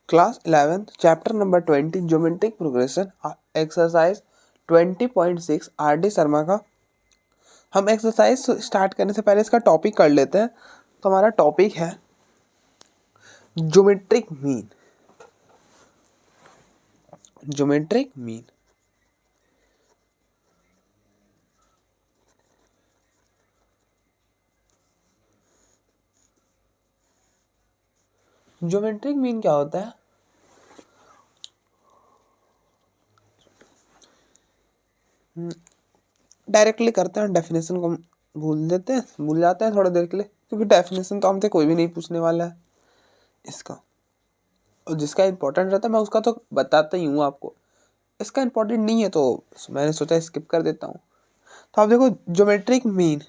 Class 11 chapter number 20 geometric progression exercise 20.6 R D Sharma का। हम exercise start करने से पहले इसका टॉपिक कर लेते हैं। तो हमारा टॉपिक है geometric mean. Geometric mean geometric mean क्या होता है? डायरेक्टली करते हैं, डेफिनेशन को भूल जाते हैं थोड़ी देर के लिए, क्योंकि डेफिनेशन तो हमसे कोई भी नहीं पूछने वाला है इसका। और जिसका इंपॉर्टेंट रहता है मैं उसका तो बताता ही हूँ आपको, इसका इंपॉर्टेंट नहीं है तो मैंने सोचा स्किप कर देता हूँ। तो आप देखो ज्योमेट्रिक मीन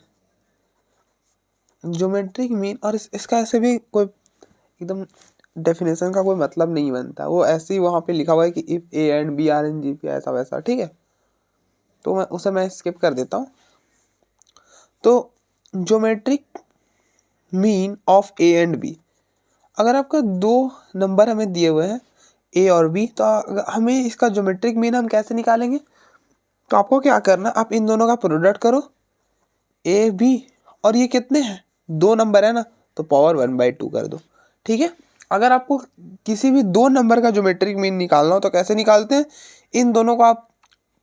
और इसका ऐसे भी कोई एकदम डेफिनेशन का कोई मतलब नहीं बनता, वो ऐसे ही वहाँ पे लिखा हुआ है कि if A and B are in G P ऐसा वैसा, ठीक है। तो मैं स्किप कर देता हूँ। तो geometric mean of A and B, अगर आपका दो नंबर हमें दिए हुए हैं ए और बी, तो हमें इसका ज्योमेट्रिक मीन हम कैसे निकालेंगे? तो आपको क्या करना, आप इन दोनों का प्रोडक्ट करो ए बी, और ये कितने हैं, दो नंबर है ना, तो पावर 1/2 कर दो, ठीक है। अगर आपको किसी भी दो नंबर का ज्योमेट्रिक मीन निकालना हो तो कैसे निकालते हैं? इन दोनों को आप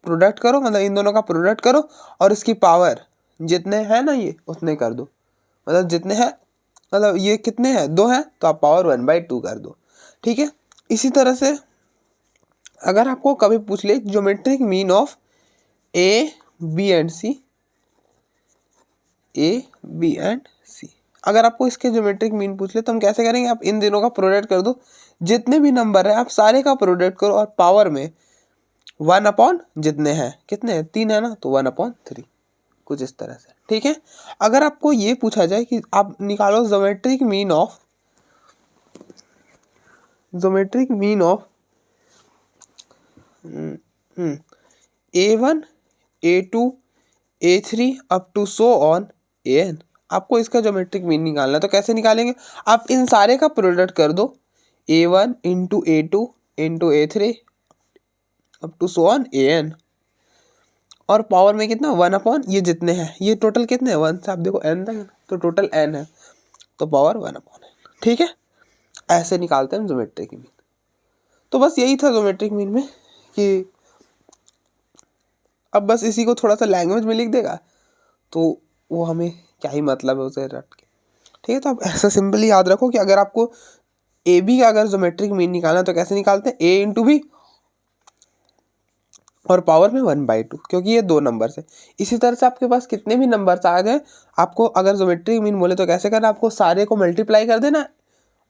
प्रोडक्ट करो, मतलब इन दोनों का प्रोडक्ट करो और इसकी पावर जितने हैं ना ये उतने कर दो, मतलब जितने हैं, मतलब ये कितने हैं, दो हैं, तो आप पावर 1/2 कर दो, ठीक है। इसी तरह से अगर आपको कभी पूछ ले geometric mean of A B and C, A B and C, अगर आपको इसके ज्योमेट्रिक मीन पूछ ले तो हम कैसे करेंगे? आप इन दिनों का प्रोडक्ट कर दो, जितने भी नंबर है आप सारे का प्रोडक्ट करो और पावर में 1/, जितने हैं, कितने हैं, 3 है ना, तो 1/3, कुछ इस तरह से, ठीक है। अगर आपको ये पूछा जाए कि आप निकालो geometric mean of A1 A2 A3 up to so on AN, आपको इसका ज्योमेट्रिक मीन निकालना है। तो कैसे निकालेंगे? आप इन सारे का प्रोडक्ट कर दो, A1 into A2 into A3 up to so on AN, और पावर में कितना, 1/, ये जितने हैं, ये टोटल कितने हैं, 1 से आप देखो n तक, तो टोटल n है, तो पावर 1/n, ठीक है। ऐसे निकालते हैं हम ज्योमेट्रिक मीन। तो बस यही था ज्योमेट्रिक मीन में, कि अब बस इसी को थोड़ा सा लैंग्वेज में लिख देगा तो वो हमें क्या ही मतलब है उसे रट के, ठीक है। तो आप ऐसा सिंपली याद रखो कि अगर आपको ए बी का अगर ज्योमेट्रिक मीन निकालना तो कैसे निकालते हैं, ए इंटू बी और पावर में 1/2, क्योंकि ये दो नंबर है। इसी तरह से आपके पास कितने भी नंबर आ गए, आपको अगर ज्योमेट्रिक मीन बोले तो कैसे करना, आपको सारे को मल्टीप्लाई कर देना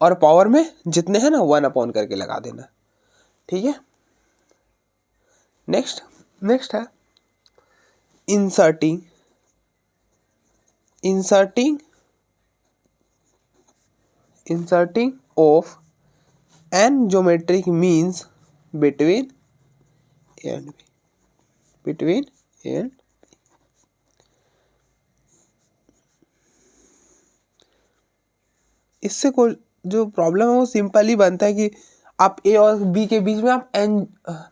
और पावर में जितने हैं ना 1/, करके लगा देना, ठीक है। नेक्स्ट है inserting of n geometric means between A and B, इससे कोई जो प्रॉब्लम है वो सिंपल ही बनता है कि आप ए और बी के बीच में आप n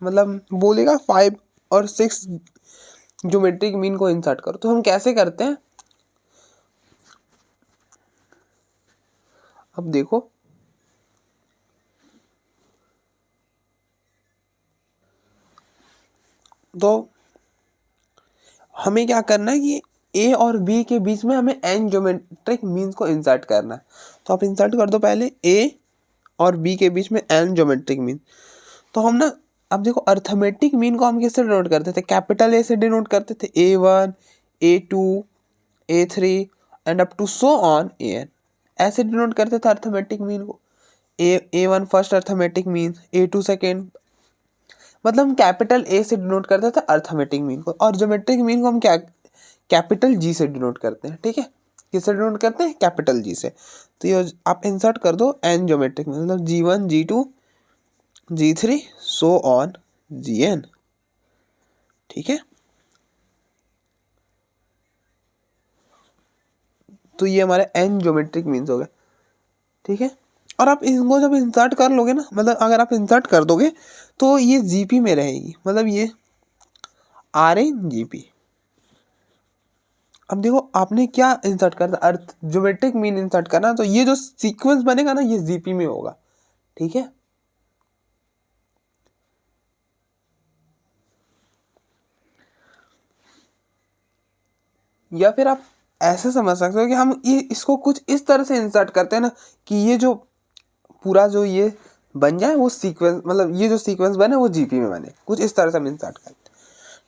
मतलब बोलेगा 5 और 6 ज्योमेट्रिक मीन को इंसर्ट करो। तो हम कैसे करते हैं, अब देखो, तो हमें क्या करना है कि ए और बी के बीच में हमें n ज्योमेट्रिक मीन्स को इंसर्ट करना है। तो आप इंसर्ट कर दो पहले ए और बी के बीच में n ज्योमेट्रिक मीन। तो हम ना, अब देखो अर्थमेटिक मीन को हम किससे डिनोट करते थे, कैपिटल ए से डिनोट करते थे, A1 A2 A3 and up to so on AN, ऐसे डिनोट करते थे अर्थमेटिक मीन को। A1 first arithmetic mean, A2 second, मतलब हम कैपिटल ए से डिनोट करते थे अर्थमेटिक मीन को, और ज्योमेट्रिक मीन को हम क्या कैपिटल जी से डिनोट करते हैं, ठीक है। किससे डिनोट करते हैं, कैपिटल जी से। तो ये आप इंसर्ट कर दो n ज्योमेट्रिक मीन, मतलब G1 G2 G3 so on Gn, ठीक है। तो ये हमारे n ज्योमेट्रिक मीन्स हो गए, ठीक है। और आप इनको जब इंसर्ट कर लोगे ना, मतलब अगर आप इंसर्ट कर दोगे तो ये जीपी में रहेगी, मतलब ये आर इन जीपी। अब देखो आपने क्या इंसर्ट करना, अर्थ ज्योमेट्रिक मीन इंसर्ट करना, तो ये जो सीक्वेंस बनेगा ना ये जीपी में होगा, ठीक है। या फिर आप ऐसे समझ सकते हो कि हम ये इसको कुछ इस तरह से इंसर्ट करते हैं ना कि ये जो पूरा जो ये बन जाए वो सीक्वेंस, मतलब ये जो सीक्वेंस बने वो जीपी में बने, कुछ इस तरह से हम इंसर्ट करते हैं,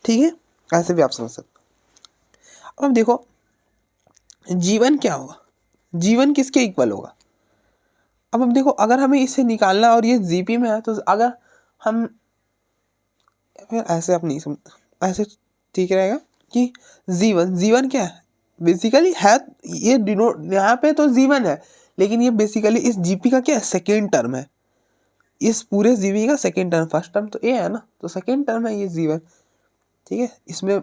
ठीक है। ऐसे भी आप समझ सकते हो। अब देखो जीवन क्या होगा, जीवन किसके इक्वल होगा। अब देखो अगर हमें इसे निकालना और ये जीपी में है तो अगर हम फिर ऐसे आप नहीं समझ, ऐसे ठीक रहेगा कि जीवन, जीवन क्या है बेसिकली है, ये डिनोट यहाँ पे तो जीवन है, लेकिन ये बेसिकली इस जीपी का क्या है, सेकेंड टर्म है, इस पूरे जीवी का सेकेंड टर्म, फर्स्ट टर्म तो ए है ना, तो सेकेंड टर्म है ये जीवन, ठीक है। इसमें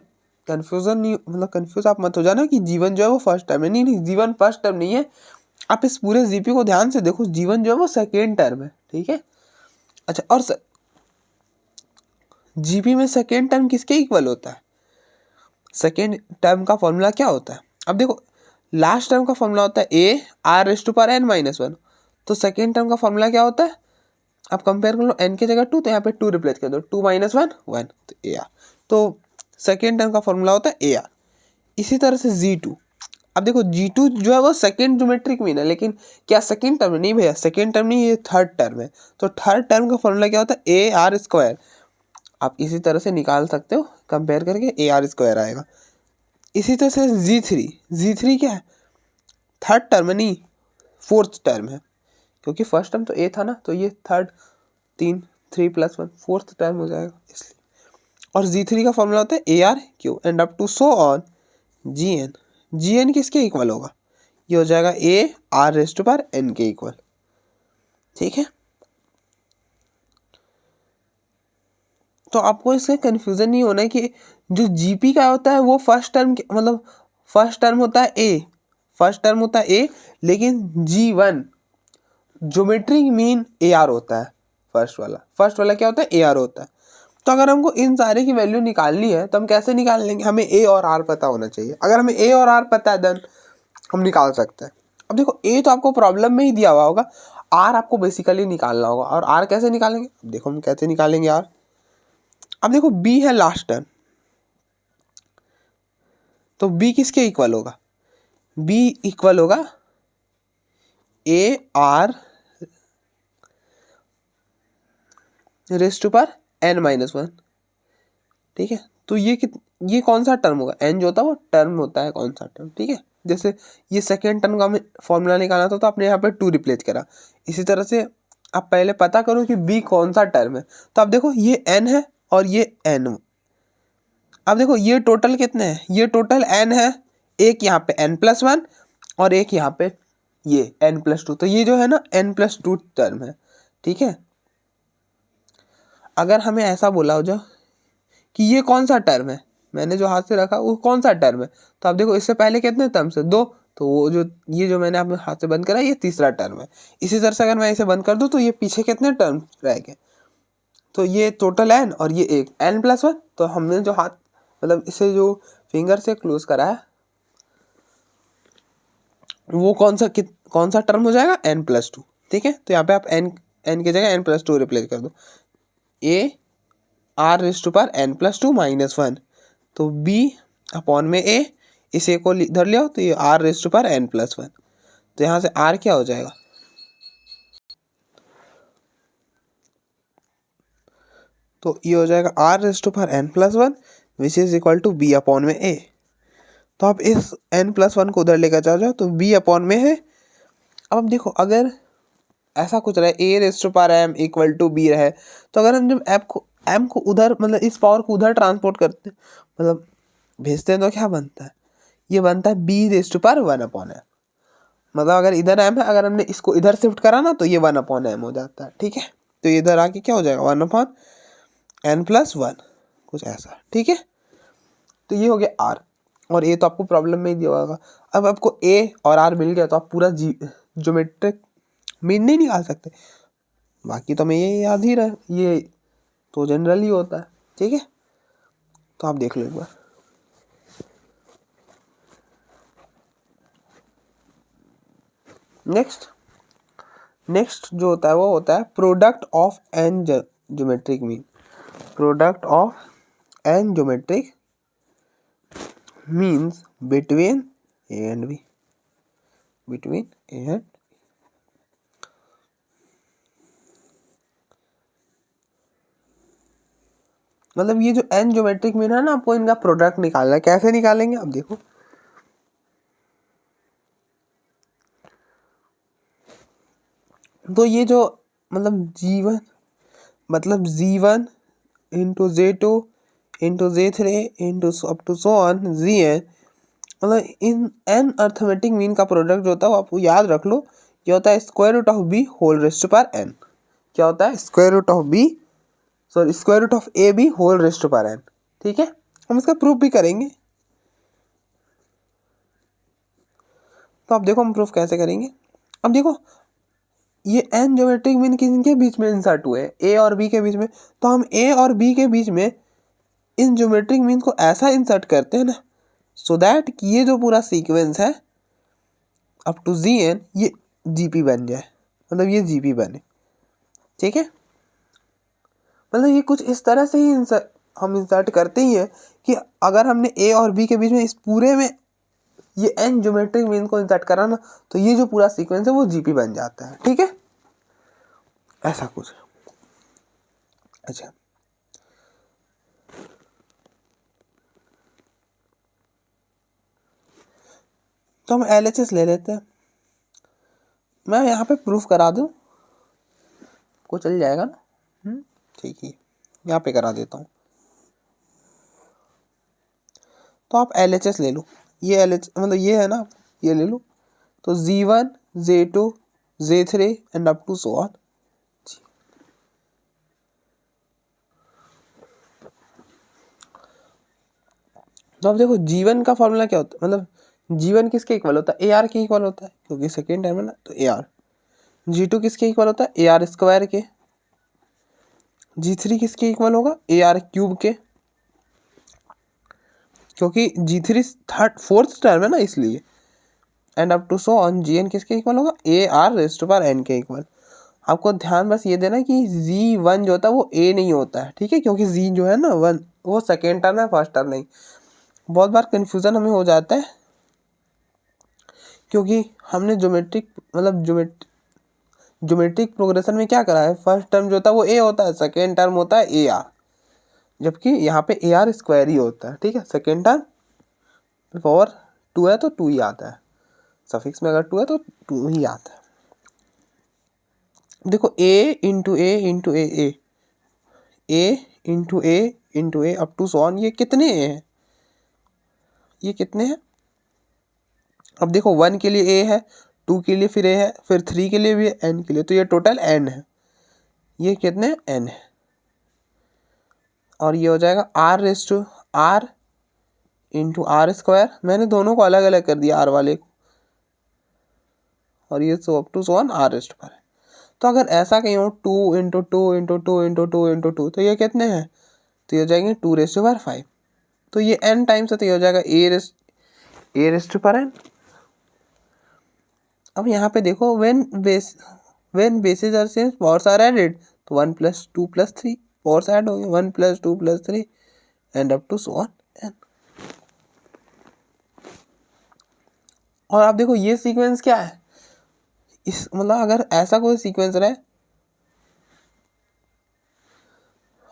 कंफ्यूजन नहीं, मतलब कंफ्यूज आप मत हो जाना कि जीवन जो है वो फर्स्ट टर्म है, नहीं नहीं, जीवन फर्स्ट टर्म नहीं है, आप इस पूरे जीपी को ध्यान से देखो, जीवन जो है वो सेकेंड टर्म है, ठीक है। अच्छा, और जीपी में सेकेंड टर्म किसके इक्वल होता है, सेकेंड टर्म का फॉर्मूला क्या होता है। अब देखो लास्ट टर्म का फॉर्मूला होता है A R raise to power N minus one, तो सेकेंड टर्म का फॉर्मूला क्या होता है, आप कंपेयर कर लो, एन की जगह 2 तो यहाँ पे 2 रिप्लेस कर दो, 2 माइनस 1 1, तो ए आर, तो सेकेंड टर्म का फॉर्मूला होता है ए आर। इसी तरह से जी2, अब देखो जी2 जो है वो सेकेंड ज्योमेट्रिक मीन है, लेकिन क्या सेकेंड टर्म नहीं भैया, सेकेंड टर्म नहीं, ये थर्ड टर्म है, तो थर्ड टर्म का फॉर्मूला क्या होता है ए आर स्क्वायर, आप इसी तरह से निकाल सकते हो, कंपेयर करके ए आर स्क्वायर आएगा। इसी तरह से जी3, जी3 क्या है, थर्ड टर्म नहीं फोर्थ टर्म है, क्योंकि फर्स्ट टर्म तो ए था ना, तो ये थर्ड, 3 3 + 1 फोर्थ टर्म हो जाएगा इसलिए। और जी3 का फॉर्मूला होता है A R Q and up to so on G N, G N किसके इक्वल होगा, ये हो जाएगा ए R raise to power N के इक्वल, ठीक है। तो आपको इससे कन्फ्यूज़न नहीं होना है कि जो जीपी का होता है वो फर्स्ट टर्म, मतलब फर्स्ट टर्म होता है ए, फर्स्ट टर्म होता है ए, लेकिन G1 geometric mean A R होता है, फर्स्ट वाला क्या होता है, ए आर होता है। तो अगर हमको इन सारे की वैल्यू निकालनी है तो हम कैसे निकाल लेंगे, हमें ए और आर पता होना चाहिए, अगर हमें ए और आर पता है देन हम निकाल सकते हैं। अब देखो ए तो आपको प्रॉब्लम में ही दिया हुआ होगा, आर आपको बेसिकली निकालना होगा, और आर कैसे निकालेंगे, अब देखो हम कैसे निकालेंगे आर। अब देखो बी है लास्ट टर्म, तो बी किसके इक्वल होगा, बी इक्वल होगा ए R raise to power N minus one, ठीक है। तो ये कौन सा टर्म होगा, एन जो होता है वो टर्म होता है, कौन सा टर्म, ठीक है। जैसे ये सेकेंड टर्म का हमें फॉर्मूला निकालना था तो आपने यहाँ पे 2 रिप्लेस करा, इसी तरह से आप पहले पता करो कि बी कौन सा टर्म है। तो आप देखो ये एन है और ये एन, अब देखो ये टोटल कितने हैं, ये टोटल एन है, एक यहाँ पे n+1 और एक यहाँ पे ये n+2, तो ये जो है ना n+2 टर्म है, ठीक है। अगर हमें ऐसा बोला हो जो कि ये कौन सा टर्म है, मैंने जो हाथ से रखा वो कौन सा टर्म है, तो आप देखो इससे पहले कितने टर्म्स है, 2, तो वो जो ये जो मैंने अपने हाथ से बंद करा ये तीसरा टर्म है। इसी तरह से अगर मैं इसे बंद कर दूँ तो ये पीछे कितने टर्म रह गए, तो ये टोटल एन और ये एक n+1, तो हमने जो हाथ, मतलब इसे जो फिंगर से क्लोज करा है वो कौन सा टर्म हो जाएगा, n+2, ठीक है। तो यहाँ पे आप n की जगह n+2 रिप्लेस कर दो, A R raise to power n+2 minus 1, तो b अपॉन में a, इस a को इधर ले आओ तो ये are raise to power n+1, तो यहाँ से r क्या हो जाएगा, तो ये हो जाएगा R raise to power n+1 which is equal to b upon में a। तो आप इस n+1 को उधर लेकर जाओ तो b अपॉन में है। अब देखो अगर ऐसा कुछ रहे a raise to power m equal to b रहे, तो अगर हम जब m को उधर, मतलब इस पावर को उधर ट्रांसपोर्ट करते हैं, मतलब भेजते हैं, तो क्या बनता है, ये बनता है b raise to power 1 upon m, मतलब अगर इधर m है, अगर हमने इसको इधर शिफ्ट करा ना तो ये 1 अपॉन m हो जाता है, ठीक है। तो इधर आके क्या हो जाएगा 1 अपॉन n+1, कुछ ऐसा, ठीक है। तो ये हो गया r, और ये तो आपको प्रॉब्लम में ही दिया होगा। अब आपको a और r मिल गया तो आप पूरा ज्योमेट्रिक मीन नहीं निकाल सकते। बाकी तो हमें ये याद ही रहे, ये तो जनरली होता है, ठीक है। तो आप देख लो एक बार। नेक्स्ट जो होता है वो होता है product of N geometric mean. Product of N geometric means between A and B, between A and, मतलब ये जो एन ज्योमेट्रिक मीन है ना, आपको इनका प्रोडक्ट निकालना है। कैसे निकालेंगे आप देखो। तो ये जो मतलब G1 into Z2 into Z3 into up to so on Zn, मतलब इन एन अर्थमेटिक मीन का प्रोडक्ट जो होता है वो आपको याद रख लो, क्या होता है square root of B whole raised to power N. क्या होता है square root of B, sorry square root of A B whole raised to power N, ठीक है। हम इसका प्रूफ भी करेंगे। तो अब देखो हम प्रूफ कैसे करेंगे। अब देखो ये एन ज्योमेट्रिक मीन किनके बीच में इंसर्ट हुए, ए और बी के बीच में। तो हम ए और बी के बीच में इन ज्योमेट्रिक मीन को ऐसा इंसर्ट करते हैं ना, सो दैट कि ये जो पूरा सीक्वेंस है अप टू जी एन ये जीपी बन जाए, मतलब ये जीपी बने, ठीक है। मतलब ये कुछ इस तरह से ही हम इंसर्ट करते ही हैं कि अगर हमने ए और बी के बीच में इस पूरे में ये एन ज्योमेट्रिक मीन को इंसर्ट करा ना, तो ये जो पूरा सीक्वेंस है वो जीपी बन जाता है, ठीक है। ऐसा कुछ। अच्छा, तो हम LHS ले लेते हैं। मैं यहाँ पे प्रूफ करा दूँ को चल जाएगा ना, ठीक है, यहाँ पे करा देता हूँ। तो आप LHS ले लो, ये LH मतलब ये है ना, ये ले लो। तो Z1 Z2 Z3 and up to so on. तो अब देखो G1 का फॉर्मूला क्या होता है, मतलब G1 किसके इक्वल होता है, AR के इक्वल होता है, क्योंकि सेकेंड टाइम है ना, तो AR। G2 किसके इक्वल होता है, AR स्क्वायर के। G3 किसके इक्वल होगा, AR क्यूब के, क्योंकि G3 फोर्थ टर्म है ना इसलिए। And up to so on Gn किसके इक्वल होगा, AR raise to power n के इक्वल। आपको ध्यान बस ये देना कि Z1 जो होता है वो A नहीं होता है, ठीक है, क्योंकि Z जो है ना 1 वो सेकेंड टर्म है, फर्स्ट टर्म नहीं। बहुत बार कन्फ्यूज़न हमें हो जाता है, क्योंकि हमने ज्योमेट्रिक प्रोग्रेशन में क्या करा है, फर्स्ट टर्म जो होता है वो A होता है, सेकेंड टर्म होता है AR, जबकि यहाँ पे AR स्क्वायर ही होता है, ठीक है। सेकेंड टर्म पावर 2 है तो 2 ही आता है, सफिक्स में अगर 2 है तो 2 ही आता है। देखो A into A into A into A up to so on, ये कितने A हैं, ये कितने हैं। अब देखो 1 के लिए A है, 2 के लिए फिर A है, फिर 3 के लिए भी है, n के लिए, तो ये टोटल n है। ये कितने n है, और ये हो जाएगा r raise to r into R square. मैंने दोनों को अलग अलग कर दिया, r वाले को, और ये so up to so on r raise to power. तो अगर ऐसा कहीं हो 2 into two into two into two into two, तो ये कितने हैं, तो ये हो जाएंगे 2 रेज़ टू पावर 5। तो ये n टाइम्स है, तो ये हो जाएगा a raise to power n। अब यहाँ पे देखो when bases are same powers are added, तो 1 + 2 + 3 पावर्स ऐड होंगे, 1 + 2 + 3 and up to so on n। और आप देखो ये सीक्वेंस क्या है, इस मतलब अगर ऐसा कोई सीक्वेंस रहे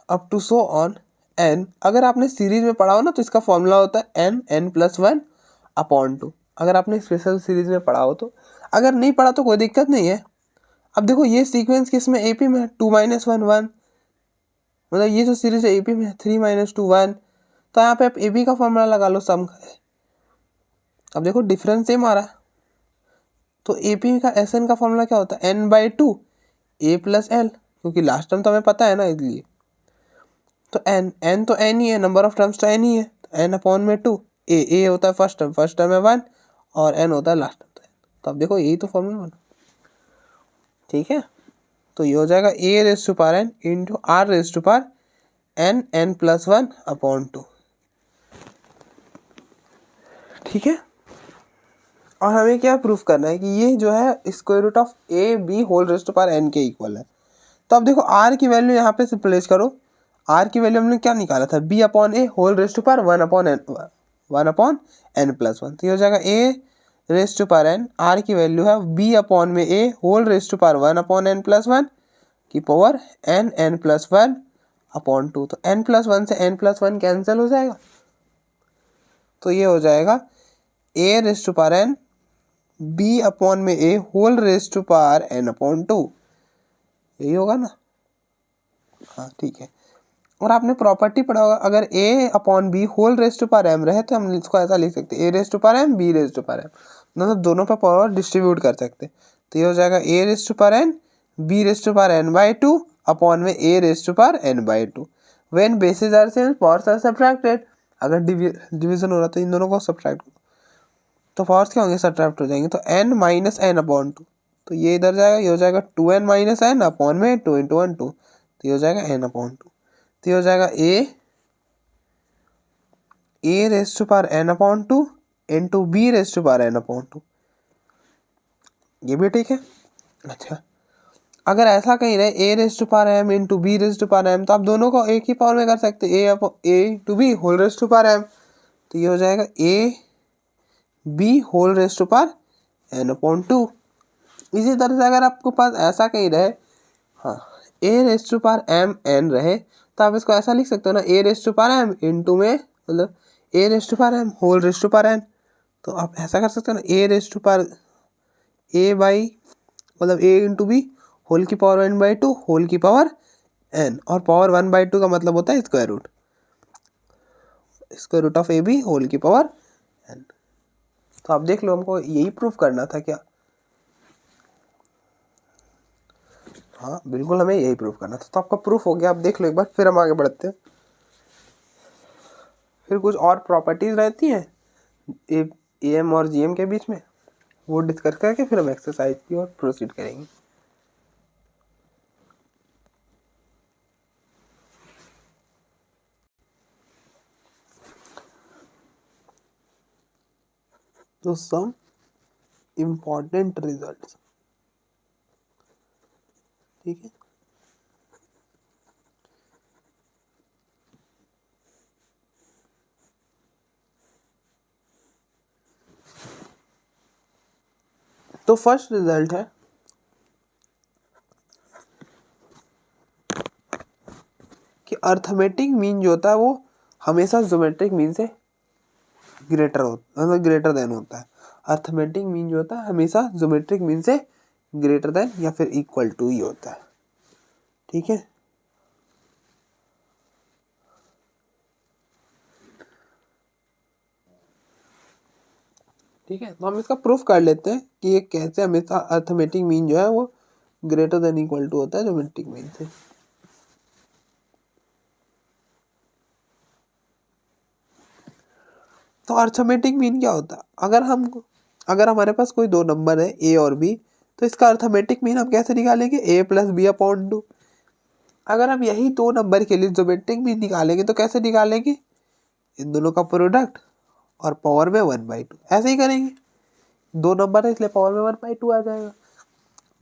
up to so on n, अगर आपने सीरीज में पढ़ा हो ना, तो इसका फॉर्मूला होता है n+1/2। अगर आपने स्पेशल सीरीज में पढ़ा हो तो, अगर नहीं पढ़ा तो कोई दिक्कत नहीं है। अब देखो ये सीक्वेंस किस में, AP में 2 - 1 1, मतलब ये जो सीरीज है AP में 3 - 2 1। तो यहाँ पे आप AP का फॉर्मूला लगा लो सम का। अब देखो डिफरेंस सेम आ रहा है, तो AP का SN का फॉर्मूला क्या होता है, n/2 A + L, क्योंकि लास्ट टर्म तो हमें पता है ना इसलिए। तो n तो n ही है, नंबर ऑफ टर्म्स तो n ही है, तो n/2। A होता है फर्स्ट टर्म है 1, और n होता है लास्ट टर्म। तो अब देखो यही तो फॉर्मूला बना, ठीक है, तो ये हो जाएगा A raise to power N into are raise to power N N plus 1 upon 2। ठीक है, और हमें क्या प्रूफ करना है कि ये जो है square root of A B whole raise to power N के इक्वल है। तो अब देखो आर की वैल्यू यहाँ पे रिप्लेस करो। आर की वैल्यू हमने क्या निकाला था, B upon A whole raise to power 1 upon N plus 1। तो ये हो जाएगा A raise to power N, R की वैल्यू है बी अपॉन में A whole raise to power 1 upon N plus 1 की power N N plus 1 upon 2। तो N plus 1 से एन प्लस 1 कैंसिल हो जाएगा, तो ये हो जाएगा A raise to power N B upon में A whole raise to power N upon 2, यही होगा ना। हाँ ठीक है, और आपने प्रॉपर्टी पढ़ा होगा, अगर a upon B whole raise to power m रहे तो हम इसको ऐसा लिख सकते हैं a raise to power m b raise to power m, मतलब दोनों पर पावर डिस्ट्रीब्यूट कर सकते हैं। तो ये हो जाएगा a raise to power n b raise to power n by 2 upon में a raise to power n by 2। When bases are same powers are subtracted, अगर डिवीजन हो रहा तो इन दोनों को सब्ट्रैक्ट, तो पावर्स क्या होंगे, सब्ट्रैक्ट हो जाएंगे। तो n माइनस एन अपॉन 2, तो ये इधर जाएगा, ये हो जाएगा 2n माइनस एन अपॉन में 2 इंटू 1 2, तो ये हो जाएगा n अपॉन 2। तो ये हो जाएगा A raise to power N upon 2 into B raise to power N upon 2, ये भी ठीक है। अच्छा, अगर ऐसा कहीं रहे A raise to power M into B raise to power M, तो आप दोनों को एक ही पावर में कर सकते हैं, A to B whole raise to power M. तो ये हो जाएगा A B whole raise to power N upon 2। इसी तरह से अगर आपको पास ऐसा कहीं रहे, हाँ, a raise to power m n रहे, तो आप इसको ऐसा लिख सकते हो ना, a raise to power M into में मतलब a raise to power m whole raise to power N. तो आप ऐसा कर सकते हो ना, a raise to power a by मतलब ए इंटू बी होल की पावर 1/2 होल की पावर एन, और पावर 1/2 का मतलब होता है square root of A B whole की पावर एन। तो आप देख लो, हमको यही प्रूफ करना था क्या। हाँ बिल्कुल, हमें यही प्रूफ करना था। तो आपका प्रूफ हो गया, आप देख लो एक बार, फिर हम आगे बढ़ते हैं। फिर कुछ और प्रॉपर्टीज रहती हैं ए एम और जीएम के बीच में, वो डिस्कस करके फिर हम एक्सरसाइज की ओर प्रोसीड करेंगे। तो सम इम्पॉर्टेंट रिजल्ट्स, ठीक है। तो फर्स्ट रिजल्ट है कि अर्थमेटिक मीन जो होता है वो हमेशा ज्योमेट्रिक मीन से ग्रेटर होता, मतलब ग्रेटर देन होता है। अर्थमेटिक मीन जो होता है हमेशा ज्योमेट्रिक मीन से ग्रेटर देन या फिर इक्वल टू ही होता है, ठीक है। ठीक है, तो हम इसका प्रूफ कर लेते हैं कि ये कैसे हमेशा अर्थमेटिक मीन जो है वो ग्रेटर देन इक्वल टू होता है ज्योमेट्रिक मीन से। तो अर्थमेटिक मीन क्या होता है, अगर हमारे पास कोई दो नंबर है ए और बी, तो इसका अर्थमेटिक मीन हम कैसे निकालेंगे, ए प्लस बी अपॉन 2। अगर हम यही दो नंबर के लिए ज्योमेट्रिक मीन निकालेंगे तो कैसे निकालेंगे, इन दोनों का प्रोडक्ट और पावर में 1/2, ऐसे ही करेंगे। दो नंबर है इसलिए पावर में 1/2 आ जाएगा,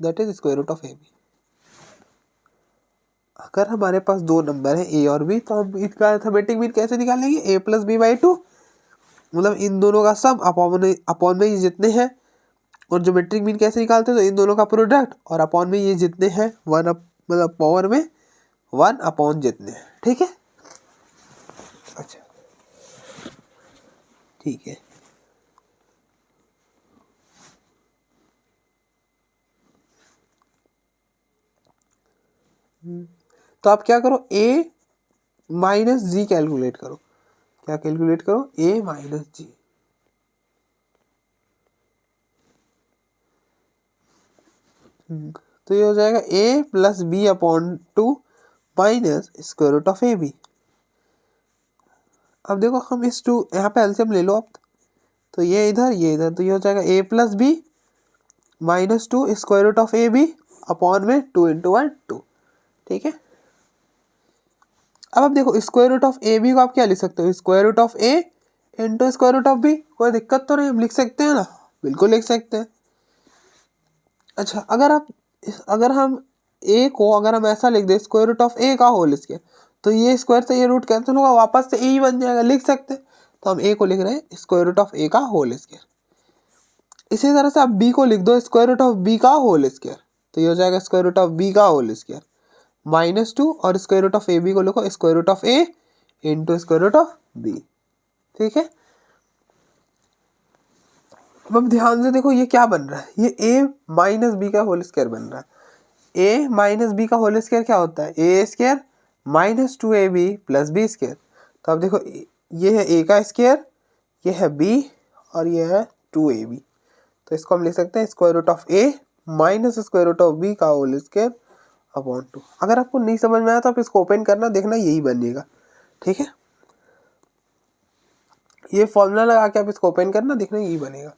that is square root of A B. अगर हमारे पास दो नंबर है ए और बी, तो हम इसका अर्थमेटिक मीन कैसे निकालेंगे, ए प्लस बी बाई 2, मतलब इन दोनों का सम अपॉन में ये जितने हैं। और ज्योमेट्रिक मीन कैसे निकालते हैं, तो इन दोनों का प्रोडक्ट और अपॉन में ये जितने हैं, मतलब पावर में 1 अपॉन जितने हैं, ठीक है। अच्छा ठीक है, तो आप क्या करो, ए माइनस जी कैलकुलेट करो। क्या कैलकुलेट करो, ए माइनस जी। तो ये हो जाएगा a plus b upon 2 minus square root of A b. अब देखो हम इस 2 यहाँ पे एलसीएम ले लो आप, तो ये इधर, तो ये हो जाएगा a plus b minus 2 square root of A b upon में 2 इंटू 1 2, ठीक है। अब आप देखो square root of A B को आप क्या लिख सकते हो, square root of A into square root of B, कोई दिक्कत तो नहीं, हम लिख सकते हैं ना, बिल्कुल लिख सकते हैं। अच्छा अगर हम ए को अगर हम ऐसा लिख दे स्क्वायर रूट ऑफ ए का होल स्क्वायर, तो ये स्क्वायर से ये रूट कैंसिल होगा, वापस से ए ही बन जाएगा, लिख सकते हैं। तो हम ए को लिख रहे हैं स्क्वायर रूट ऑफ ए का होल स्क्वायर। इसी तरह से आप बी को लिख दो स्क्वायर रूट ऑफ बी का होल स्क्वायर, तो ये हो जाएगा स्क्वायर रूट ऑफ बी का होल स्क्वायर -2, और square root of A B को लिखो square root of A into square root of B, ठीक है। अब ध्यान से देखो ये क्या बन रहा है, ये a माइनस बी का होल स्क्वायर बन रहा है। a माइनस बी का होल स्क्वायर क्या होता है, a square minus 2ab plus B square. तो अब देखो ये है a का स्क्वायर, ये है b और ये है 2ab, तो इसको हम लिख सकते हैं square root of a minus square root of b का होल स्क्वायर अपॉन 2। अगर आपको नहीं समझ में आया तो आप इसको ओपन करना, देखना यही बनेगा, ठीक है। ये फॉर्मूला लगा के आप इसको ओपन करना, देखना यही बनेगा।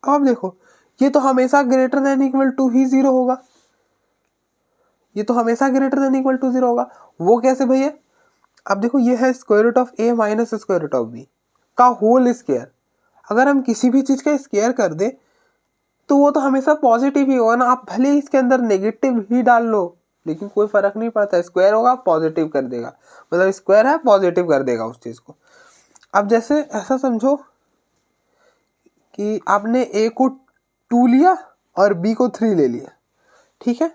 अब देखो ये तो हमेशा ग्रेटर देन इक्वल टू ही 0 होगा, ये तो हमेशा ग्रेटर देन इक्वल टू 0 होगा। वो कैसे भैया, अब देखो ये है square root of A minus square root of B का होल स्क्वायर। अगर हम किसी भी चीज का स्क्वायर कर दे तो वो तो हमेशा पॉजिटिव ही होगा ना, आप भले इसके अंदर नेगेटिव ही डाल लो लेकिन कोई फर्क नहीं पड़ता, स्क्वायर होगा पॉजिटिव कर देगा, मतलब स्क्वायर है पॉजिटिव कर देगा उस चीज को। अब जैसे ऐसा समझो कि आपने ए को 2 लिया और बी को 3 ले लिया, ठीक है,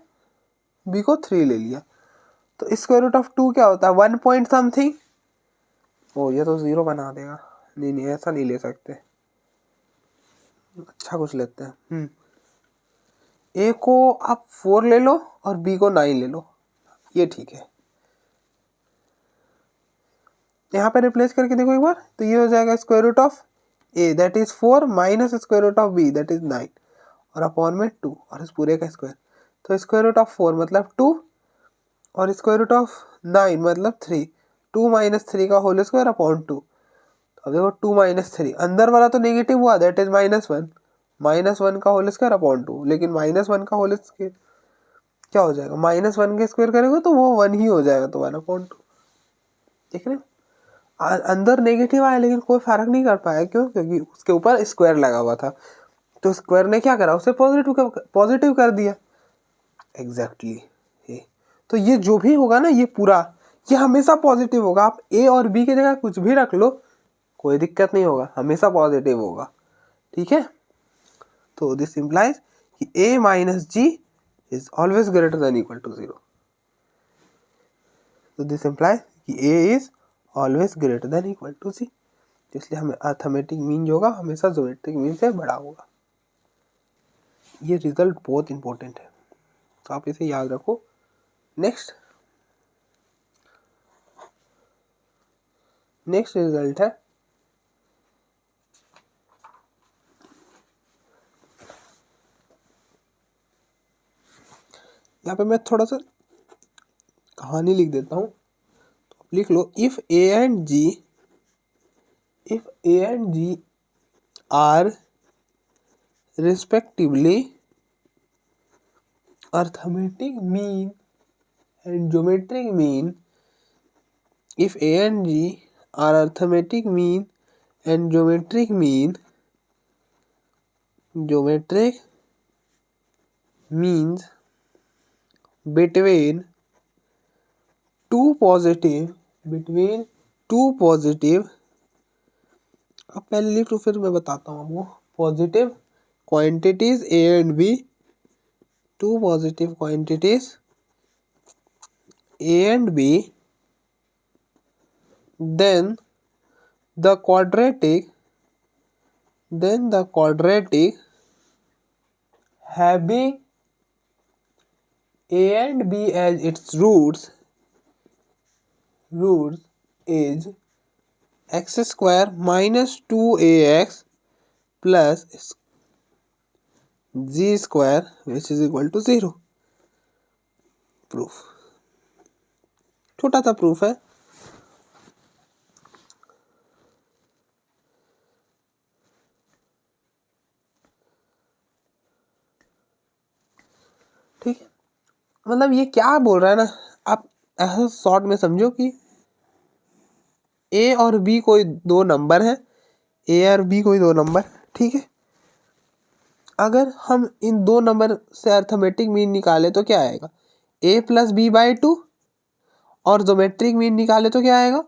बी को 3 ले लिया, तो स्क्वायर रूट ऑफ 2 क्या होता है 1 पॉइंट समथिंग। ओ ये तो 0 बना देगा, नहीं नहीं ऐसा नहीं ले सकते, अच्छा कुछ लेते हैं। ए को आप 4 ले लो और बी को 9 ले लो, ये ठीक है। यहाँ पे रिप्लेस करके देखो एक बार, तो ये हो जाएगा square root of A that is 4 minus square root of B that is 9 और अपॉन में 2 और इस पूरे का स्क्वायर, तो स्क्वायर रूट ऑफ 4 मतलब 2 और स्क्वायर रूट ऑफ 9 मतलब 3, 2 माइनस 3 का होल स्क्वायर अपॉन 2। अब देखो 2 माइनस 3 अंदर वाला तो नेगेटिव हुआ दैट इज -1, -1 का होल स्क्वायर अपॉन 2, लेकिन -1 का होल स्क्वायर क्या हो जाएगा, -1 के स्क्वायर करेंगे तो वो 1 ही हो जाएगा, तो 1/2, देख रहे हो अंदर नेगेटिव आया लेकिन कोई फर्क नहीं कर पाया, क्यों, क्योंकि उसके ऊपर स्क्वायर लगा हुआ था, तो स्क्वायर ने क्या करा उसे पॉजिटिव कर दिया, एग्जैक्टली तो ये जो भी होगा ना ये पूरा ये हमेशा पॉजिटिव होगा, आप ए और बी की जगह कुछ भी रख लो कोई दिक्कत नहीं होगा, हमेशा पॉजिटिव होगा, ठीक है। तो दिस इंप्लाइज कि a minus G is always greater than equal to 0, तो दिस इंप्लाइज कि a is always greater than equal to c, इसलिए हमें अर्थमेटिक मीन जो होगा हमेशा ज्योमेट्रिक मीन से बड़ा होगा। ये रिजल्ट बहुत इंपॉर्टेंट है, तो आप इसे याद रखो। नेक्स्ट रिजल्ट है यहाँ पे मैं थोड़ा सा कहानी लिख देता हूँ, तो लिख लो if A and ji r respectively arithmetic mean and geometric mean, if a and g are arithmetic mean and geometric means between two positive अब पहले लिख लो फिर मैं बताता हूँ आपको, positive quantities A and B, two positive quantities A and B, then the quadratic having A and B as its roots is x square minus 2ax plus g square which is equal to 0। Proof, छोटा सा proof है। ठीक है, मतलब ये क्या बोल रहा है ना, आप ऐसा शॉर्ट में समझो कि ए और बी कोई दो नंबर हैं, ए और बी कोई दो नंबर, ठीक है। अगर हम इन दो नंबर से अर्थमेटिक मीन निकाले तो क्या आएगा, a plus B by two, और ज्योमेट्रिक मीन निकाले तो क्या आएगा,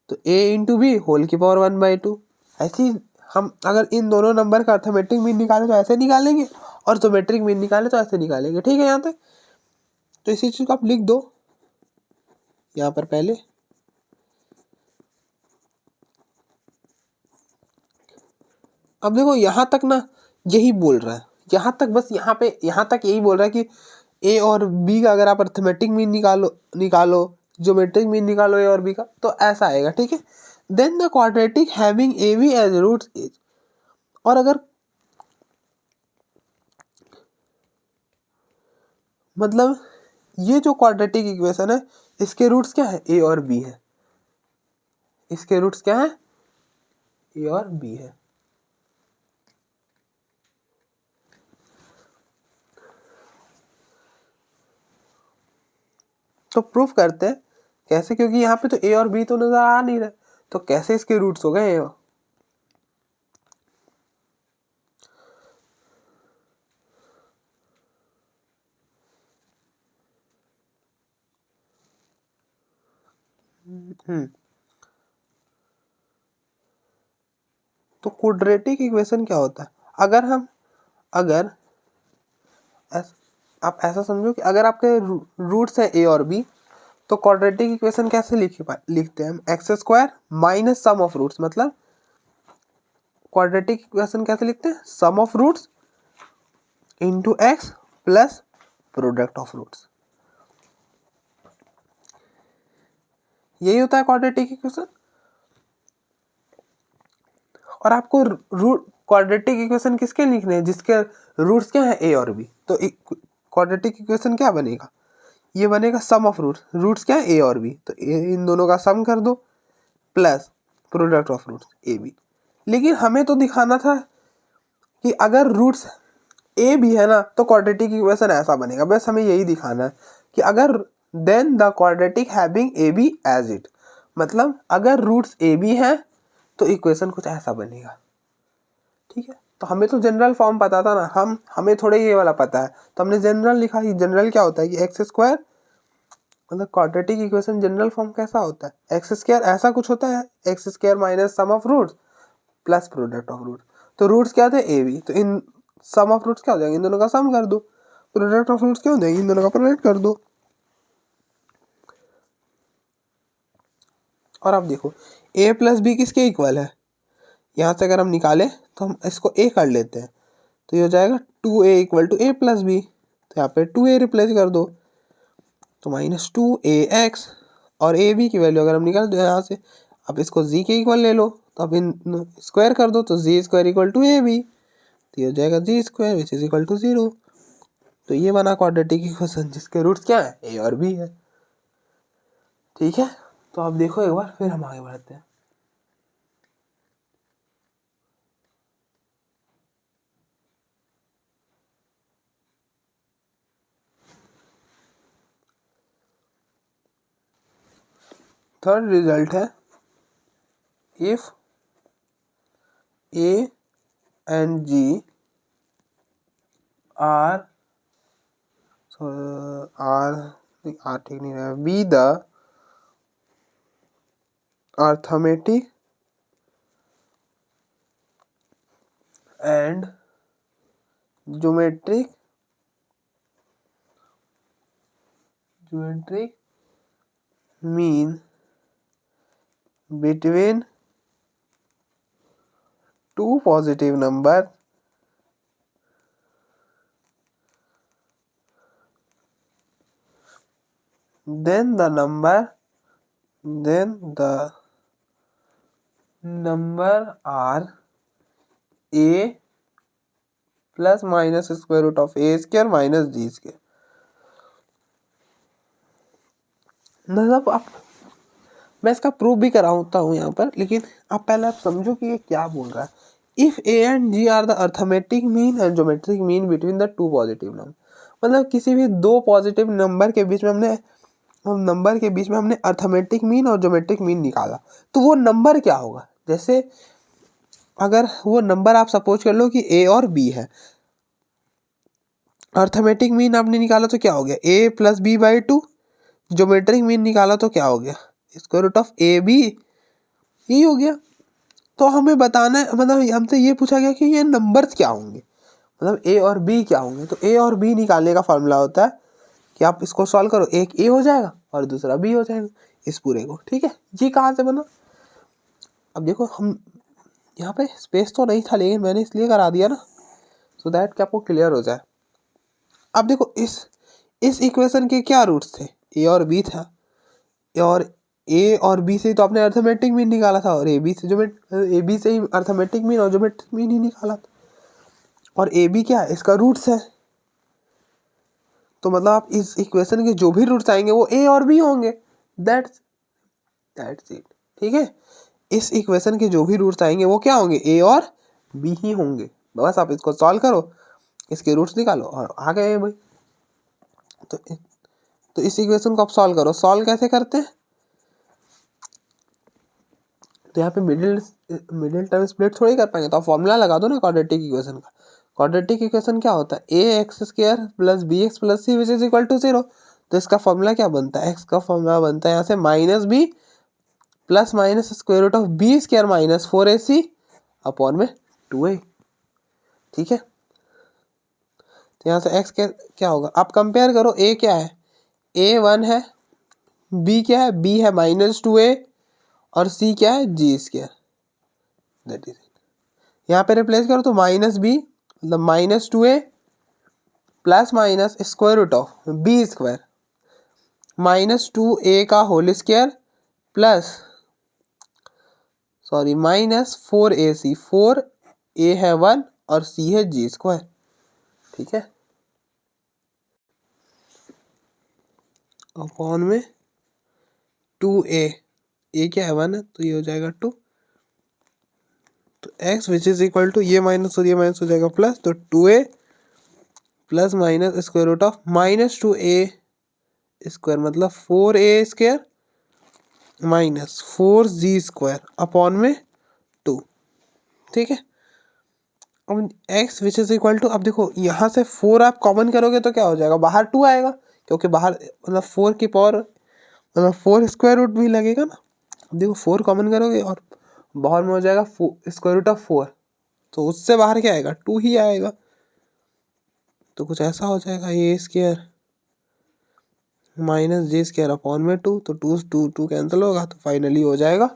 तो a इंटू बी होल की पावर 1/2। ऐसे ही हम अगर इन दोनों नंबर का अर्थमेटिक मीन निकाले तो ऐसे निकालेंगे, और ज्योमेट्रिक मीन निकाले तो ऐसे निकालेंगे, ठीक है यहाँ तक। तो इसी चीज को आप लिख दो यहाँ पर पहले। अब देखो यहाँ तक ना यही बोल रहा है, यहाँ तक बस यहाँ तक यही बोल रहा है कि ए और बी का अगर आप अर्थमेटिक मीन निकालो ज्योमेट्रिक मीन निकालो ए और बी का, तो ऐसा आएगा, ठीक है। Then the quadratic having A B as roots is, और अगर मतलब ये जो क्वाड्रेटिक इक्वेशन है इसके रूट्स क्या है, ए और बी है, इसके रूट्स क्या है, ए और बी है। तो प्रूफ करते हैं कैसे, क्योंकि यहाँ पे तो ए और बी तो नजर आ नहीं रहे, तो कैसे इसके रूट्स हो गए। तो क्वाड्रेटिक इक्वेशन क्या होता है, अगर आप ऐसा समझो कि अगर आपके रूट्स है ए और बी, तो क्वाड्रेटिक इक्वेशन कैसे लिखते हैं हम, x square minus sum of roots, मतलब क्वाड्रेटिक इक्वेशन कैसे लिखते हैं, sum of roots into x plus product of roots, यही होता है क्वाड्रेटिक इक्वेशन। और आपको रूट क्वाड्रेटिक इक्वेशन किसके लिखने हैं, जिसके रूट्स क्या है, ए और बी। तो क्वाड्रेटिक इक्वेशन क्या बनेगा, ये बनेगा सम ऑफ रूट्स क्या है, ए और बी, तो इन दोनों का सम कर दो plus product of roots A B. लेकिन हमें तो दिखाना था कि अगर रूट्स ए भी है ना तो क्वाड्रेटिक इक्वेशन ऐसा बनेगा, बस हमें यही दिखाना है कि अगर then the quadratic having A B as it, मतलब अगर रूट्स ए बी है तो इक्वेशन कुछ ऐसा बनेगा, ठीक है। तो हमें तो जनरल फॉर्म पता था ना, हमें थोड़े ये वाला पता है, तो हमने जनरल लिखा। ये जनरल क्या होता है कि एक्स स्क्वायर, मतलब क्वाड्रेटिक इक्वेशन जनरल फॉर्म कैसा होता है, एक्स स्क्वायर ऐसा कुछ होता है, X square minus sum of roots plus product of roots. तो रूट्स क्या थे, ए बी, तो इन सम ऑफ रूट्स क्या हो जाएंगे, इन दोनों का सम कर दो, प्रोडक्ट ऑफ रूट्स क्या हो जाएंगे, इन दोनों का प्रोडक्ट कर दो। और अब देखो ए प्लस बी किसके इक्वल है, यहाँ से अगर हम निकालें तो हम इसको ए कर लेते हैं, तो ये हो जाएगा 2a equal to A plus B, तो यहाँ पे 2a रिप्लेस कर दो, तो माइनस 2ax, और ए बी की वैल्यू अगर हम निकाल दो यहाँ से, अब इसको z के इक्वल ले लो, तो अब इन स्क्वायर कर दो, तो z square equal to A B, तो ये हो जाएगा z square which is equal to 0। तो ये बना क्वाड्रेटिक इक्वेशन जिसके रूट्स क्या है, ए और बी है, ठीक है। तो आप देखो एक बार, फिर हम आगे बढ़ते हैं। थर्ड रिजल्ट है, if A and ji are ठीक नहीं है, be the arithmetic and geometric mean between two positive numbers, then the number are a plus minus square root of a square minus g square। मतलब आप, मैं इसका proof भी कराता हूँ यहाँ पर, लेकिन आप पहले आप समझो कि ये क्या बोल रहा है। If A and ji are the arithmetic mean and geometric mean between the two positive number, मतलब किसी भी दो पॉजिटिव नंबर के बीच में हमने अर्थमेटिक मीन और ज्योमेट्रिक मीन निकाला, तो वो नंबर क्या होगा। जैसे अगर वो नंबर आप सपोज कर लो कि ए और बी है, अर्थमेटिक मीन आपने निकाला तो क्या हो गया a plus B by 2, geometric mean निकाला तो क्या हो गया square root of A B, यही हो गया। तो हमें बताना है, मतलब हमसे ये पूछा गया कि ये नंबर्स क्या होंगे, मतलब ए और बी क्या होंगे। तो ए और बी निकालने का फॉर्मूला होता है कि आप इसको सॉल्व करो, एक ए हो जाएगा और दूसरा बी हो जाएगा इस पूरे को, ठीक है। ये कहाँ से बना, अब देखो हम यहाँ पे स्पेस तो नहीं था लेकिन मैंने इसलिए करा दिया ना सो दैट कि आपको क्लियर हो जाए। अब देखो इस इक्वेशन के क्या रूट्स थे, ए और बी था, और ए और बी से तो आपने अर्थमेटिक मीन निकाला था, और ए बी से ही अर्थमेटिक मीन और ज्योमेट्रिक मीन ही निकाला था, और ए बी क्या है इसका रूट्स है। तो मतलब आप इस इक्वेशन के जो भी रूट्स आएंगे वो ए और बी होंगे, दैट्स इट, ठीक है। इस इक्वेशन के जो भी रूट्स आएंगे वो क्या होंगे, ए और बी ही होंगे। बस आप इसको सॉल्व करो, इसके रूट्स निकालो और आ गए भाई। तो इस इक्वेशन को आप सॉल्व करो, सॉल्व कैसे करते हैं, तो यहाँ पे मिडिल टर्म स्प्लिट थोड़ी कर पाएंगे, तो आप फॉर्मूला लगा दो ना क्वाड्रेटिक इक्वेशन का। क्वाड्रेटिक इक्वेशन क्या होता है, a x square plus b x plus c which is equal to 0। तो इसका फॉर्मूला क्या बनता है, एक्स का फॉर्मूला बनता है यहाँ से minus B plus minus square root of B square minus 4ac upon में 2a, ठीक है। तो यहाँ से एक्स क्या होगा, आप कंपेयर करो, ए क्या है, ए 1 है, बी क्या है, बी है माइनस 2a, और सी क्या है G square, that is it. यहाँ पे रिप्लेस करो तो माइनस बी मतलब minus 2a plus minus square root of B square minus 2a का whole square plus minus 4ac, 4a है 1 और c है जी स्क्वायर, ठीक है, अपॉन में 2a, ए क्या है 1 है तो ये हो जाएगा 2, तो x which is equal to ये माइनस और ये माइनस हो जाएगा प्लस, तो 2a plus minus square root of minus 2a square मतलब 4a square minus 4g square upon में 2, ठीक है। अब x which is equal to, अब देखो यहाँ से 4 आप कॉमन करोगे तो क्या हो जाएगा, बाहर 2 आएगा, क्योंकि बाहर मतलब 4 की पावर मतलब 4 स्क्वायर रूट भी लगेगा ना। अब देखो 4 कॉमन करोगे और बाहर में हो जाएगा स्क्वायर रूट ऑफ 4, तो उससे बाहर क्या आएगा 2 ही आएगा, तो कुछ ऐसा हो जाएगा a square minus j square upon में 2, तो 2 कैंसिल होगा, तो फाइनली हो जाएगा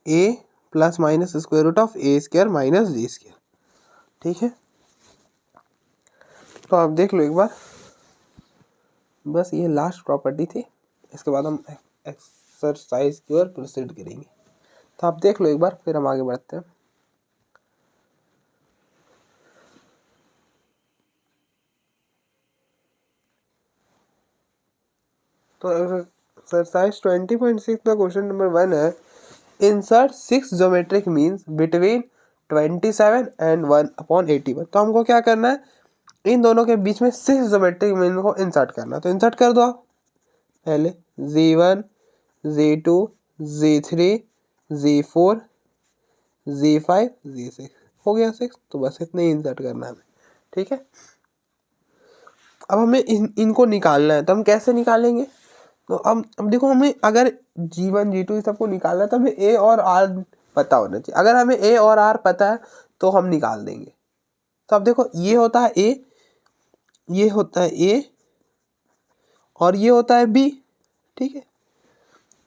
a plus minus square root of a square minus g square, ठीक है। तो आप देख लो एक बार, बस ये लास्ट प्रॉपर्टी थी, इसके बाद हम एक्सरसाइज की ओर प्रोसीड करेंगे। तो आप देख लो एक बार, फिर हम आगे बढ़ते हैं। तो एक्सरसाइज 20.6 का क्वेश्चन नंबर 1 है, insert 6 geometric means between 27 and 1/81। तो हमको क्या करना है, इन दोनों के बीच में 6 ज्योमेट्रिक मीन को इंसर्ट करना है। तो इंसर्ट कर दो आप पहले z1 z2 z3 z4 z5 z6, हो गया 6, तो बस इतने ही इंसर्ट करना है हमें, ठीक है। अब हमें इनको निकालना है, तो हम कैसे निकालेंगे, तो अब देखो हमें अगर g1 g2 इस सबको निकालना है तो हमें a और r पता होना चाहिए। अगर हमें a और r पता है तो हम निकाल देंगे। तो अब देखो ये होता है a, ये होता है a और ये होता है b, ठीक है।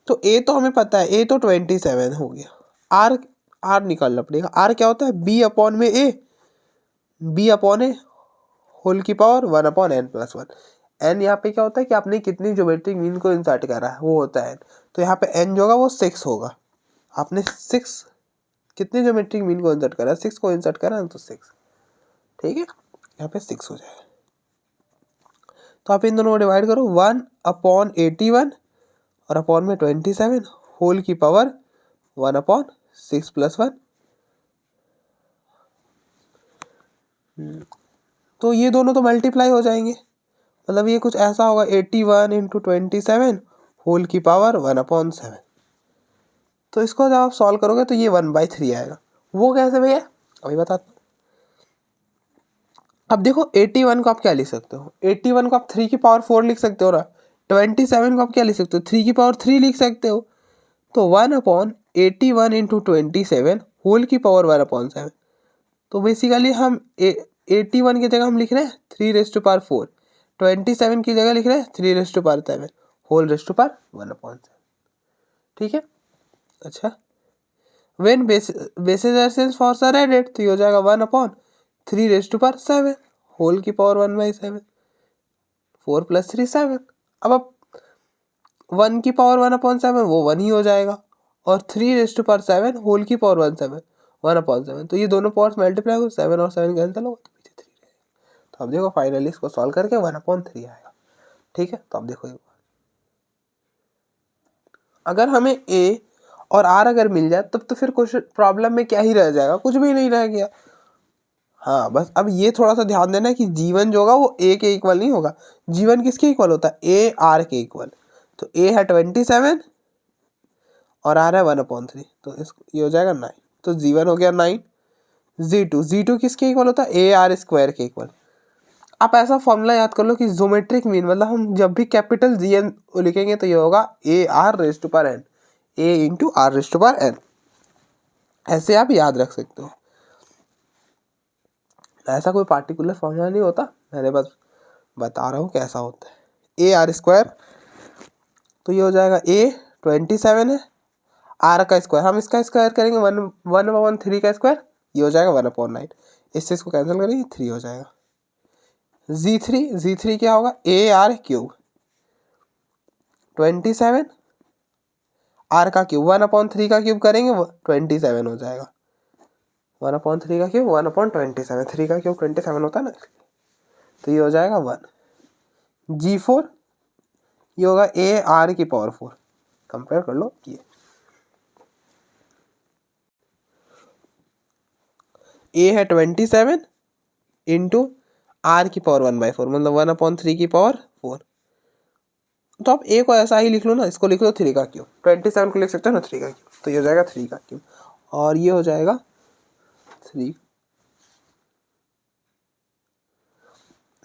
तो a तो हमें पता है, a तो 27 हो गया, r निकालना पड़ेगा। r क्या होता है, b अपॉन में a, b upon A whole की पावर 1/n+1। n यहाँ पे क्या होता है कि आपने कितनी ज्योमेट्रिक मीन को इंसर्ट करा है वो होता है n। तो यहाँ पे n जो होगा वो 6 होगा, आपने 6 कितने ज्योमेट्रिक मीन को इंसर्ट करा है, 6 को इंसर्ट करा है तो 6, ठीक है, यहाँ पे 6 हो जाएगा। तो आप इन दोनों को डिवाइड करो, 1/81 और अपॉन में 27 होल की पावर 1/6+1, तो ये दोनों तो मल्टीप्लाई हो जाएंगे, मतलब ये कुछ ऐसा होगा 81 इंटू 27 होल की पावर 1/7। तो इसको जब आप सॉल्व करोगे तो ये 1/3 आएगा। वो कैसे भैया, अभी बताता हूँ। अब देखो 81 को आप क्या लिख सकते हो, 81 को आप 3 की पावर 4 लिख सकते हो ना, 27 को आप क्या लिख सकते हो, 3 की पावर 3 लिख सकते हो। तो 1/81 इंटू 27 होल की पावर 1/7। तो बेसिकली हम 81 की जगह हम लिख रहे हैं 3⁴, 27 की जगह लिख रहे हैं 3⁻7 होल रेस्ट टू पावर 1/7। ठीक है। अच्छा, when bases are change force are added, तो ये हो जाएगा 1/3⁻7 होल की पावर 1/7, 4 + 3 7। अब 1 की पावर 1/7 वो 1 ही हो जाएगा, और 3⁻7 होल की पावर 1/7, तो ये दोनों पावर्स मल्टीप्लाई हो, 7 और 7 कैंसिल होगा, तो पीछे 3 रहेगा। तो अब देखो फाइनली इसको सॉल्व करके 1/3 आएगा। ठीक है, तो अब देखो एक बार, अगर हमें a और r अगर मिल जाए तब तो फिर क्वेश्चन प्रॉब्लम में क्या ही रह जाएगा, कुछ भी नहीं रह गया। हाँ बस अब ये थोड़ा सा ध्यान देना कि जीवन जो होगा वो a के इक्वल नहीं होगा, जीवन किसके इक्वल होता है, a r के इक्वल। तो a है 27 और r है 1/3, तो इसको ये हो जाएगा 9। तो जीवन हो गया 9। जी टू किसके इक्वल होता है, ए आर स्क्वायर के इक्वल। आप ऐसा फॉर्मूला याद कर लो कि ज्योमेट्रिक मीन, मतलब हम जब भी कैपिटल जी एन लिखेंगे तो ये होगा ए r raise to power n, a into are raise to power n, ऐसे आप याद रख सकते हो। ऐसा कोई पार्टिकुलर फॉर्मूला नहीं होता, मैंने बस बता रहा हूँ कैसा होता है। ए आर स्क्वायर, तो ये हो जाएगा ए 27 है, आर का स्क्वायर, हम इसका स्क्वायर करेंगे 1/3 का स्क्वायर, ये हो जाएगा 1/9। इससे इसको कैंसिल करेंगे 3 हो जाएगा। जी थ्री क्या होगा, ए आर क्यूब 27 आर का क्यूब 1/3 का क्यूब करेंगे 27 हो जाएगा। 1/3 का क्यूब 1/27, 3 का क्यूब 27 होता है ना, तो ये हो जाएगा 1। G4 ये होगा ए आर की पावर 4, कंपेयर कर लो ये। ए है 27 इंटू आर की पावर 1/4, मतलब 1/3 की पावर 4। तो आप ए को ऐसा ही लिख लो ना, इसको लिख लो 3 का क्यूब, 27 को लिख सकते हो ना 3 का क्यूब, तो ये हो जाएगा 3 का क्यूब, और ये हो जाएगा 3,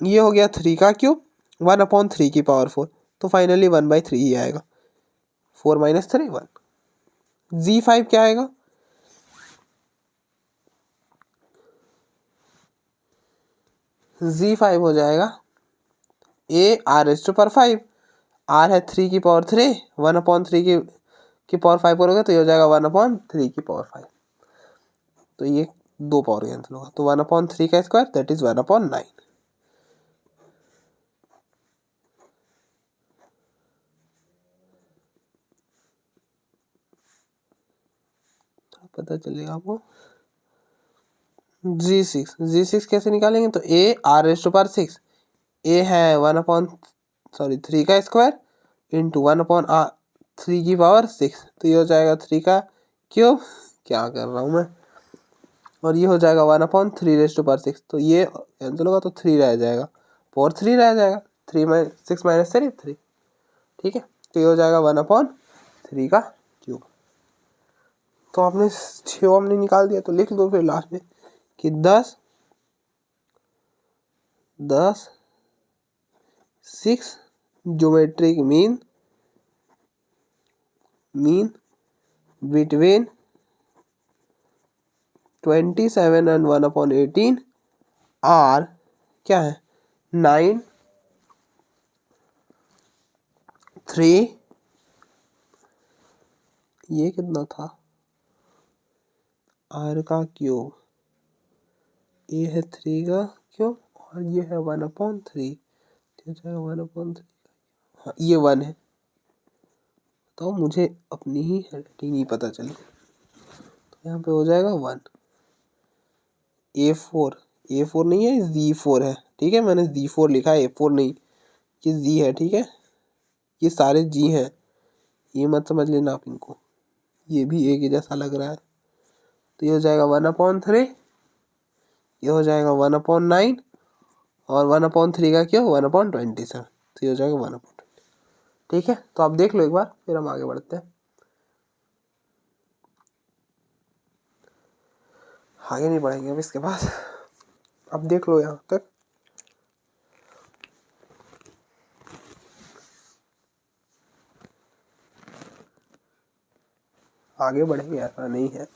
ये हो गया 3 का क्यूब 1/3 की पावर 4, तो फाइनली 1/3 ही आएगा। 4 - 3 1। G5 क्या आएगा, G5 हो जाएगा ए r raise to power 5, r है 3 की पावर 3, 1/3 की पावर 5 करोगे तो ये हो जाएगा 1/3 की पावर 5, तो ये 2 पावर कैंसिल होगा, तो 1/3 का स्क्वायर दैट इज 1/9। पता चलेगा आपको। G6 कैसे निकालेंगे, तो a r raise to power 6, a है 3 का स्क्वायर इंटू 1/3 की पावर 6, तो ये हो जाएगा 3 का क्यूब, क्या कर रहा हूँ मैं, और ये हो जाएगा 1/3 रेज टू पावर 6, तो ये कैंसिल होगा तो 3 रह जाएगा, पावर 3 रह जाएगा, 6 - 3 3। ठीक है, तो ये हो जाएगा 1/3 का क्यूब। तो आपने 6 हमने निकाल दिया, तो लिख दो फिर लास्ट में कि 10 6 geometric mean between 27 and 1/18 r क्या है 9 3, ये कितना था, आर का क्यूब, ये है 3 का क्यूब और ये है 1/3, तो 1/3, हाँ ये 1 है। तो मुझे अपनी ही हैंडराइटिंग नहीं पता चली, तो यहाँ पे हो जाएगा 1। A4 नहीं है, Z4 है। ठीक है, मैंने Z4 लिखा है, A4 नहीं, ये Z है। ठीक है, ये सारे G हैं, ये मत समझ लेना आप इनको, ये भी A के जैसा लग रहा है। तो ये हो जाएगा 1/3, ये हो जाएगा 1/9 और 1/3 का क्या 1/27, तो ये हो जाएगा 1/20। ठीक है, तो आप देख लो एक बार, फिर हम आगे बढ़ते हैं। आगे नहीं बढ़ेंगे अब इसके बाद, अब देख लो यहाँ तक। आगे बढ़ेंगे ऐसा नहीं है,